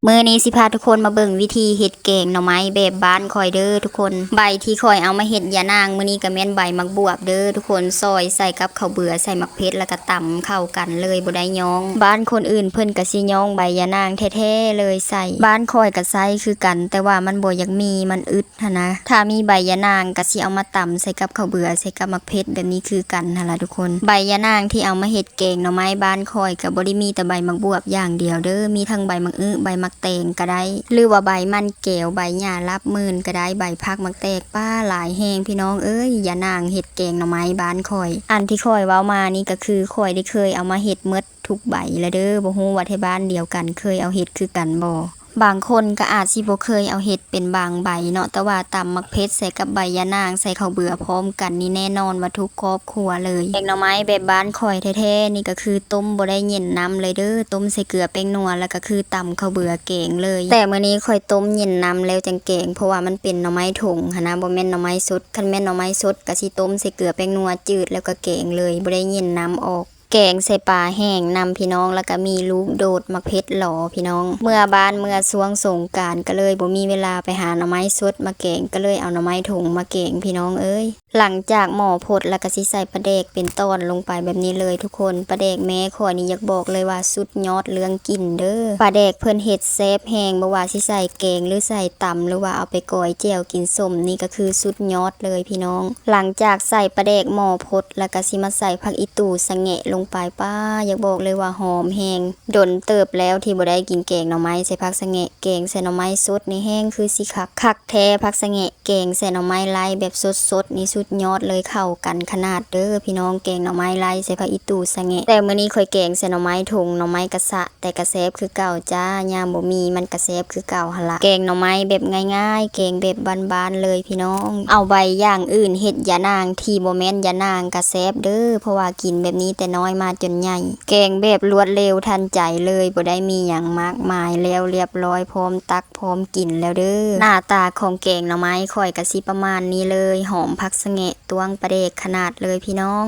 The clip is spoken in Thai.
มื้อนี้สิพาทุกคนมาเบิ่งวิธีเฮ็ดแกงหน่อไม้แบบบ้านคอยเด้อทุกคนใบที่คอยเอามาเฮ็ดยานางมื้อนี้ก็แม่นใบมักบวบเด้อทุกคนซอยใส่กับข้าวเบื่อใส่มักเพชรแล้วก็ตำเข้ากันเลยบ่ได้ย้องบ้านคนอื่นเพิ่นก็สิย้องใบยานางแท้ๆเลยใส่บ้านคอยก็ใส่คือกันแต่ว่ามันบ่อยากมีมันอึดหั่นนะถ้ามีใบยานางก็สิเอามาตำใส่กับข้าวเบื่อใส่กับมักเพชรแบบนี้คือกันหั่นล่ะทุกคนใบยานางที่เอามาเฮ็ดแกงหน่อไม้บ้านคอยก็บ่ได้มีแต่ใบมักบวบอย่างเดียวเด้อมีทั้งใบมักใบมักแตงก็ได้หรือว่าใบมันแก้วใบหญ้ารับมื่นก็ได้ใบพักมักแตกป้าหลายแหงพี่น้องเอ้ยอย่านางเห็ดแกงหน่อไม้บ้านคอยอันที่คอยเว้ามานี่ก็คือคอยได้เคยเอามาเห็ดเมดทุกใบแล้วเด้อบ่ฮู้ว่าที่บ้านเดียวกันเคยเอาเห็ดคือกันบ่บางคนก็อาจสิบ่เคยเอาเห็ดเป็นบางใบเนาะแต่ว่าตำมักเพชรใส่กับใบยะนางใส่ข้าวเบื่อพร้อมกันนี่แน่นอนว่าทุกครอบครัวเลยแกงหน่อไม้แบบบ้านคอยแท้ๆนี่ก็คือต้มบ่ได้เย็นน้ำเลยเด้อต้มใส่เกลือแป้งนัวแล้วก็คือตำข้าวเบื่อแกงเลยแต่มื้อนี้คอยต้มเย็นน้ำแล้วจังแกงเพราะว่ามันเป็นหน่อไม้ถุงหันนะบ่แม่นหน่อไม้สดคันแม่นหน่อไม้สดก็สิต้มใส่เกลือแป้งนัวจืดแล้วก็แกงเลยบ่ได้เย็นน้ำออกแกงใส่ปลาแห้งนำพี่น้องแล้วก็มีลูกโดดมักเพชรหล่อพี่น้องเมื่อบ้านเมื่อช่วงสงกรานต์ก็เลยบ่มีเวลาไปหาหน่อไม้สดมาแกงก็เลยเอาหน่อไม้ถุงมาแกงพี่น้องเอ้ยหลังจากหม้อพดแล้วก็สิใส่ปลาแดกเป็นตอนลงไปแบบนี้เลยทุกคนปลาแดกแม่ขอนี่อยากบอกเลยว่าสุดยอดเรื่องกินเด้อปลาแดกเพิ่นเฮ็ดแซ่บแห้งบ่ว่าสิใส่แกงหรือใส่ตำหรือว่าเอาไปก้อยแจ่วกินส้มนี่ก็คือสุดยอดเลยพี่น้องหลังจากใส่ปลาแดกหม้อพดแล้วก็สิมาใส่ผักอีตู่สะแงะลงไปป้าอยากบอกเลยว่าหอมแห้งดนเติบแล้วที่บ่ได้กินแกงหน่อไม้ใส่ผักสะแงะแกงใส่หน่อไม้สดนี่แห้งคือสิคักแท้ผักสะแงะแกงใส่หน่อไม้ลายแบบสดนี่สุดยอดเลยเข้ากันขนาดเด้อพี่น้องแกงหน่อไม้ลายใส่ผักอีตู่สะแงะแต่มื้อนี้ค่อยแกงใส่หน่อไม้ถุงหน่อไม้กระสะแต่กระแซบคือเก่าจ้ายามบ่มีมันกระแซบคือเก่าหั่นล่ะแกงหน่อไม้แบบง่ายๆแกงแบบบ้านๆเลยพี่น้องเอาใบอย่างอื่นเฮ็ดยานางที่บ่แม่นยานางกระแซบเด้อเพราะว่ากินแบบนี้แต่น้อยมาจนใหญ่แกงแบบรวดเร็วทันใจเลยบ่ได้มีหยังมากมายแล้วเรียบร้อยพร้อมตักพร้อมกินแล้วเด้อหน้าตาของแกงหน่อไม้ค่อยก็สิประมาณนี้เลยหอมผักสะแงะตวงปลาแดกขนาดเลยพี่น้อง